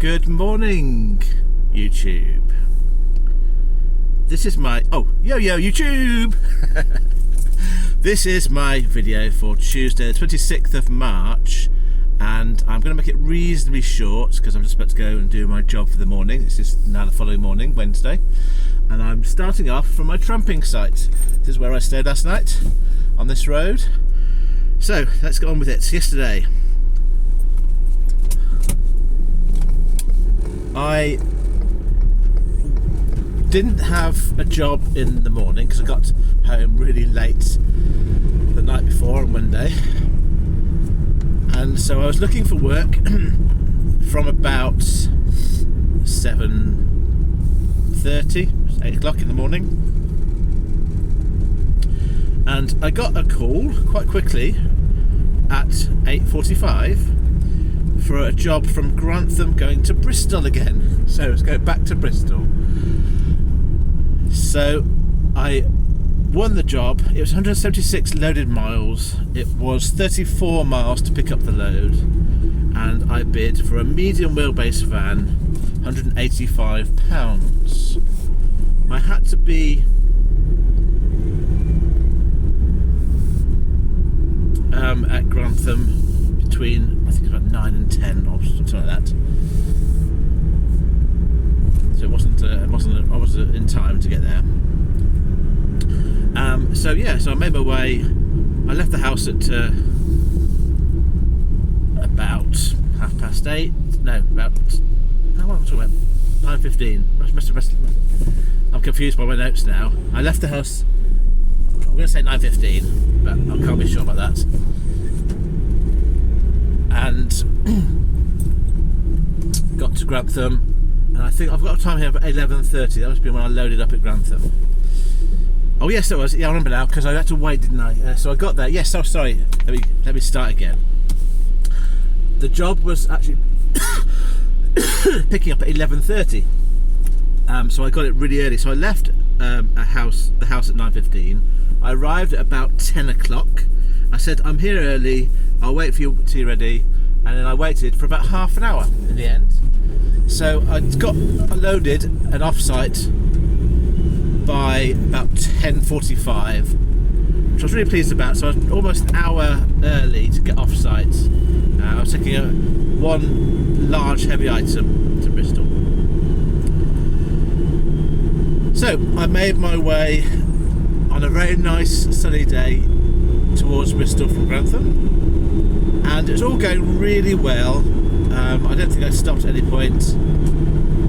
Good morning, YouTube. This is my yo YouTube. This is my video for Tuesday, the 26th of March, and I'm going to make it reasonably short because I'm just about to go and do my job for the morning. This is now the following morning, Wednesday, and I'm starting off from my tramping site. This is where I stayed last night, on this road. So let's get on with it. Yesterday I didn't have a job in the morning because I got home really late the night before on Monday, and so I was looking for work from about 7:30, 8 o'clock in the morning, and I got a call quite quickly at 8:45 for a job from Grantham going to Bristol again. So let's go back to Bristol. So I won the job. It was 176 loaded miles. It was 34 miles to pick up the load, and I bid for a medium wheelbase van, £185. I had to be at Grantham between, I think, about 9 and 10 or something like that. So I wasn't in time to get there. So I made my way. I left the house at about 8:30. No, what am I talking about? 9:15. I'm confused by my notes now. I left the house. I'm going to say 9:15, but I can't be sure about that. And got to Grantham, and I think I've got a time here for 11:30. That must be when I loaded up at Grantham. Oh yes, it was. Yeah, I remember now because I had to wait, didn't I? So I got there. Yes. Oh, sorry. Let me start again. The job was actually picking up at 11:30. So I got it really early. So I left the house at 9:15. I arrived at about 10 o'clock. I said, I'm here early, I'll wait for you till you're ready, and then I waited for about half an hour in the end. So I got loaded and off-site by about 10:45, which I was really pleased about. So I was almost an hour early to get off-site. I was taking one large heavy item to Bristol. So I made my way on a very nice sunny day towards Bristol from Grantham, and it was all going really well. I don't think I stopped at any point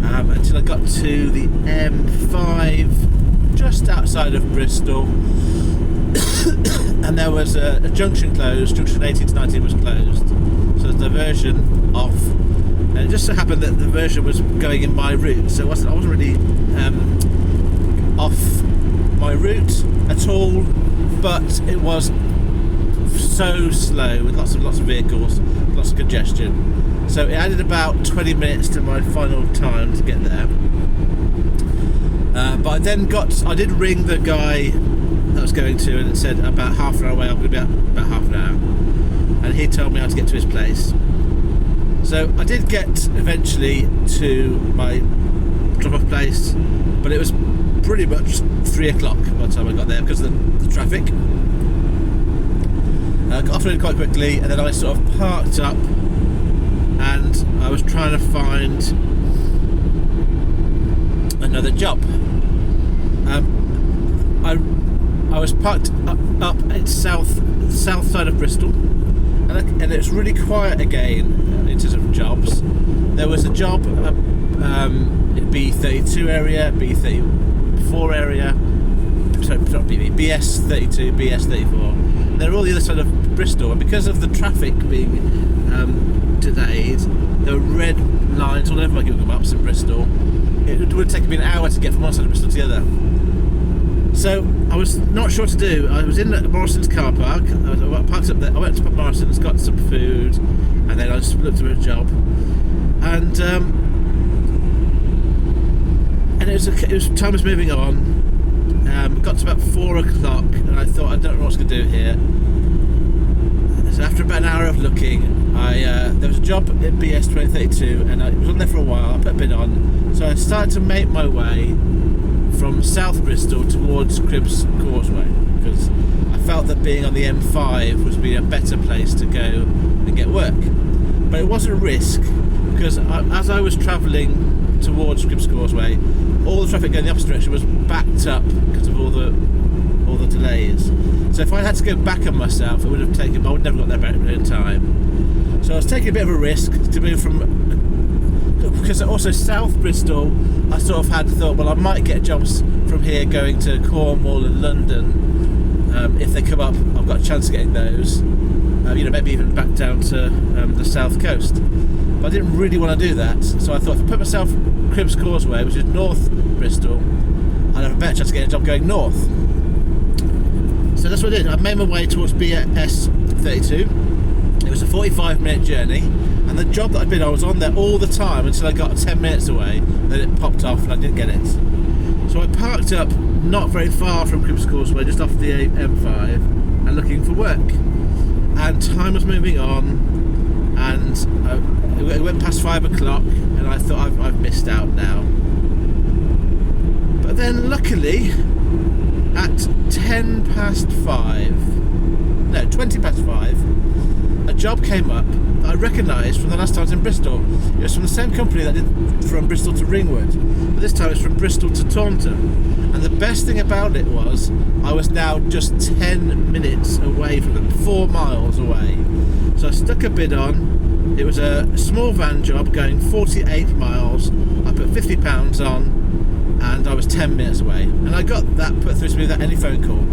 until I got to the M5 just outside of Bristol, and there was a junction closed. Junction 18 to 19 was closed, so the diversion off, and it just so happened that the diversion was going in my route, so I wasn't really off my route at all, but it was so slow with lots of vehicles, lots of congestion. So it added about 20 minutes to my final time to get there. But I did ring the guy that I was going to, and it said about half an hour away. I'm going to be about half an hour, and he told me how to get to his place. So I did get eventually to my drop-off place, but it was pretty much 3 o'clock by the time I got there because of the traffic. I got offloaded quite quickly, and then I sort of parked up, and I was trying to find another job. I was parked up at south side of Bristol, and it's really quiet again in terms of jobs. There was a job in B32 area, B34 area, sorry, not BB, BS32, BS34. They're all the other side of Bristol, and because of the traffic being delayed, there were red lines all over my Google Maps in Bristol. It would take me an hour to get from one side of Bristol to the other. So I was not sure what to do. I was in Morrison's car park. I parked up there. I went to Morrison's, got some food, and then I just looked at a job. And it was time was moving on. Got to about 4 o'clock, and I thought, I don't know what I was going to do here. So after about an hour of looking, there was a job at BS 2032, and I was on there for a while. I put a bid on, so I started to make my way from South Bristol towards Cribbs Causeway, because I felt that being on the M5 was be a better place to go and get work. But it was a risk, because as I was travelling towards Cribbs Causeway, all the traffic going the opposite direction was backed up because of all the delays. So if I had to go back on myself, I would have never got there back in time. So I was taking a bit of a risk to move from, because also South Bristol, I sort of had thought, well, I might get jobs from here going to Cornwall and London. If they come up, I've got a chance of getting those. Maybe even back down to the south coast. But I didn't really want to do that, so I thought if I put myself Cribbs Causeway, which is North Bristol, I'd have a better chance of getting a job going north. So that's what I did. I made my way towards BS 32. It was a 45-minute journey, and the job that I'd been on was on there all the time until I got 10 minutes away. Then it popped off and I didn't get it. So I parked up not very far from Cribbs Causeway, just off the M5, and looking for work. And time was moving on, and it went past 5 o'clock, and I thought I've missed out now. But then luckily, at 20 past 5, a job came up that I recognised from the last time I was in Bristol. It was from the same company that did from Bristol to Ringwood, but this time it's from Bristol to Taunton. And the best thing about it was I was now just 10 minutes away from them, 4 miles away. So I stuck a bid on. It was a small van job going 48 miles. I put £50 on, and I was 10 minutes away. And I got that put through to me without any phone call.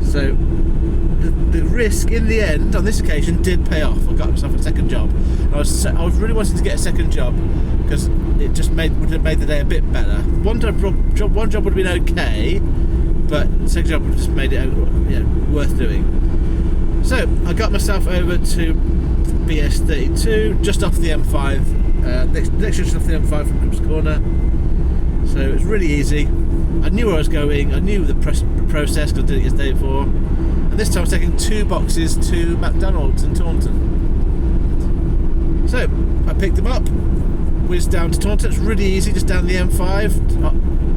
So the risk in the end on this occasion did pay off. I got myself a second job. I was really wanting to get a second job because it just would have made the day a bit better. One job would have been okay, but the second job would have just made it worth doing. So I got myself over to BS 32, just off the M5, next junction off the M5 from Cribbs Corner. So it was really easy. I knew where I was going. I knew the process because I did it yesterday before. And this time I was taking 2 boxes to McDonald's in Taunton. So I picked them up, whizzed down to Taunton. It's really easy, just down the M5.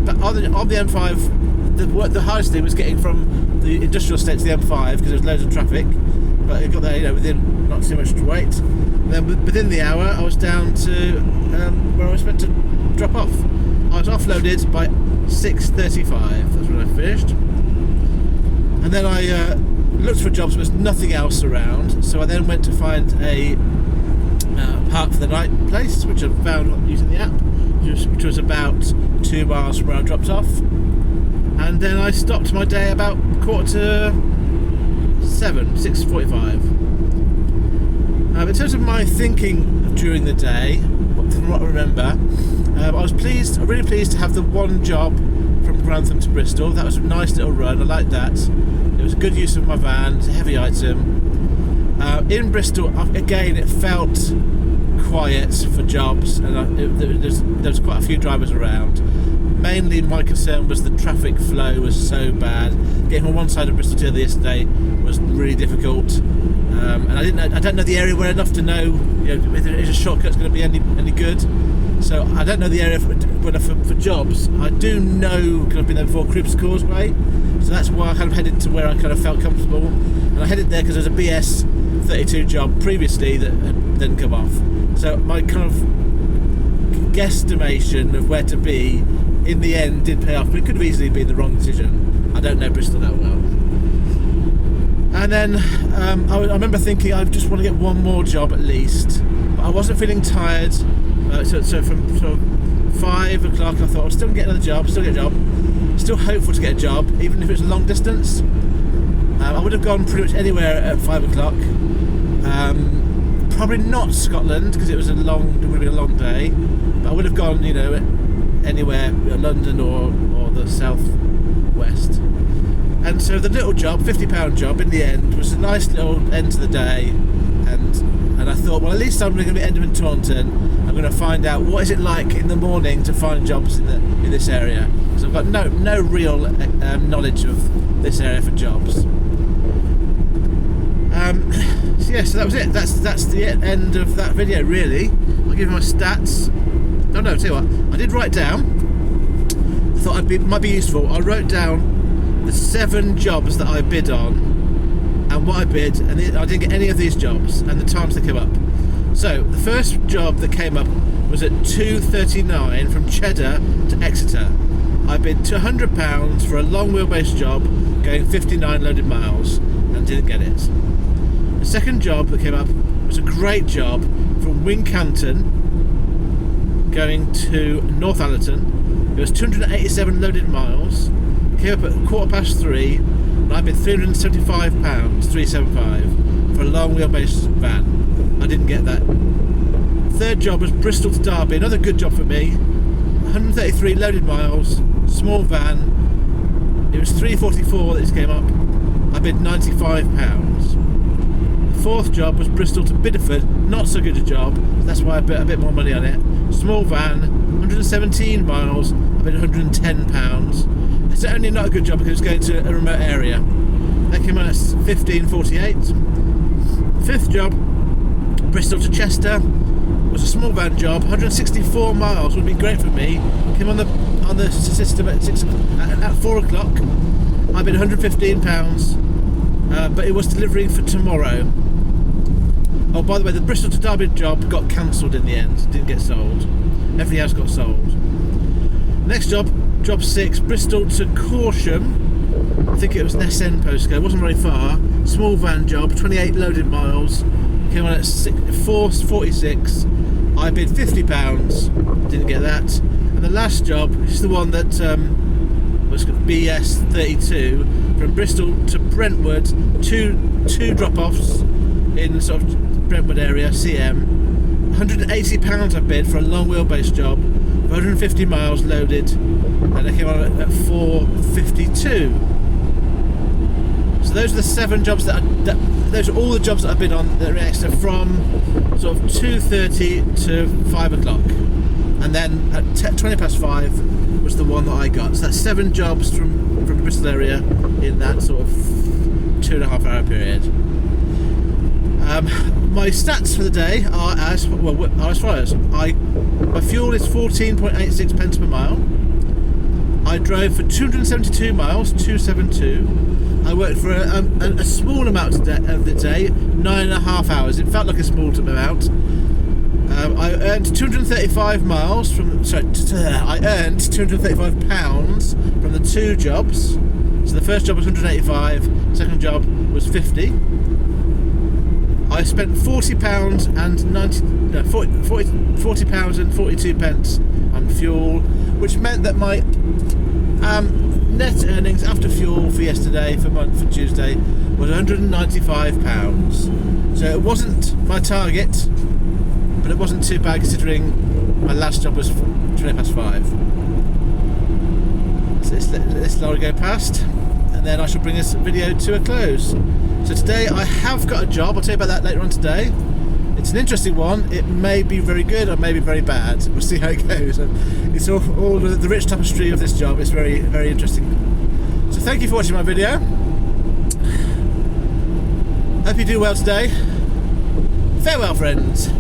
But on the M5, the hardest thing was getting from the industrial estate to the M5 because there was loads of traffic. But I got there, within not too much to wait. Then within the hour, I was down to where I was meant to drop off. I was offloaded by 6:35. That's when I finished. And then I looked for jobs, but there was nothing else around. So I then went to find a park for the night place, which I found using the app, which was about 2 miles from where I dropped off. And then I stopped my day about 6:45. In terms of my thinking during the day, from what I remember, I was really pleased to have the one job from Grantham to Bristol. That was a nice little run. I liked that. It was a good use of my van. It's a heavy item. In Bristol, again, it felt quiet for jobs, and there was quite a few drivers around. Mainly, my concern was the traffic flow was so bad. Getting from one side of Bristol to the other yesterday was really difficult, and I don't know the area well enough to know, if a shortcut's going to be any good. So I don't know the area for jobs. I do know, because I've been there before, Cribbs Causeway. So that's why I kind of headed to where I kind of felt comfortable. And I headed there because there's a BS 32 job previously that had then come off. So my kind of guesstimation of where to be in the end did pay off, but it could have easily been the wrong decision. I don't know Bristol that well. And then I remember thinking I just want to get one more job at least. But I wasn't feeling tired. So from sort of 5 o'clock I thought I'll still get another job, still hopeful to get a job, even if it was a long distance. I would have gone pretty much anywhere at 5 o'clock. Probably not Scotland because it would have been a long day. But I would have gone, anywhere, London or the south west. And so the little job, £50 job in the end, was a nice little end to the day. And I thought, well, at least I'm going to be ending in Taunton. I'm going to find out what is it like in the morning to find jobs in this area. So I've got no real knowledge of this area for jobs. So yeah, so that was it. That's the end of that video, really. I'll give you my stats. Oh no, tell you what, I did write down. I thought might be useful. I wrote down the 7 jobs that I bid on, and what I bid, and I didn't get any of these jobs, and the times they came up. So the first job that came up was at 2:39 from Cheddar to Exeter. I bid £200 for a long wheelbase job going 59 loaded miles and didn't get it. The second job that came up was a great job from Wincanton going to Northallerton. It was 287 loaded miles. It came up at 3:15 and I bid £375, 375 for a long wheelbase van. I didn't get that. Third job was Bristol to Derby, another good job for me. 133 loaded miles, small van. It was 3:44 that this came up. I bid £95. The fourth job was Bristol to Bideford, not so good a job, so that's why I bet a bit more money on it. Small van, 117 miles, I bid £110. It's only not a good job because it's going to a remote area. That came out at 15:48. Fifth job, Bristol to Chester, was a small van job, 164 miles, would be great for me. Came on the system at 4 o'clock. I bid £115, but it was delivering for tomorrow. Oh, by the way, the Bristol to Derby job got cancelled in the end, didn't get sold. Everything else got sold. Next job, job 6, Bristol to Corsham. I think it was an SN postcode, wasn't very far. Small van job, 28 loaded miles. Came on at 4:46. I bid £50, didn't get that. And the last job, which is the one that was BS 32, from Bristol to Brentwood, two drop-offs in sort of Brentwood area, CM. £180 I bid for a long wheelbase job, 150 miles loaded, and I came on at 4:52. So those are the 7 jobs those are all the jobs that I've been on that are extra from sort of 2:30 to 5 o'clock, and then at 5:20 was the one that I got. So that's 7 jobs from the Bristol area in that sort of 2.5 hour period. My stats for the day are as follows. My fuel is 14.86 pence per mile. I drove for 272 miles, 272. I worked for a small amount of the day, 9.5 hours. It felt like a small amount. I earned 235 miles I earned 235 pounds from the 2 jobs. So the first job was 185, second job was 50. I spent £40 and 42 pence on fuel, which meant that my net earnings after fuel for yesterday, for Tuesday, was £195. So it wasn't my target, but it wasn't too bad considering my last job was 5:20. So this lorry go past, and then I shall bring this video to a close. So today I have got a job. I'll tell you about that later on today. It's an interesting one. It may be very good or may be very bad. We'll see how it goes. It's all the rich tapestry of this job. It's very, very interesting. So thank you for watching my video. Hope you do well today. Farewell, friends.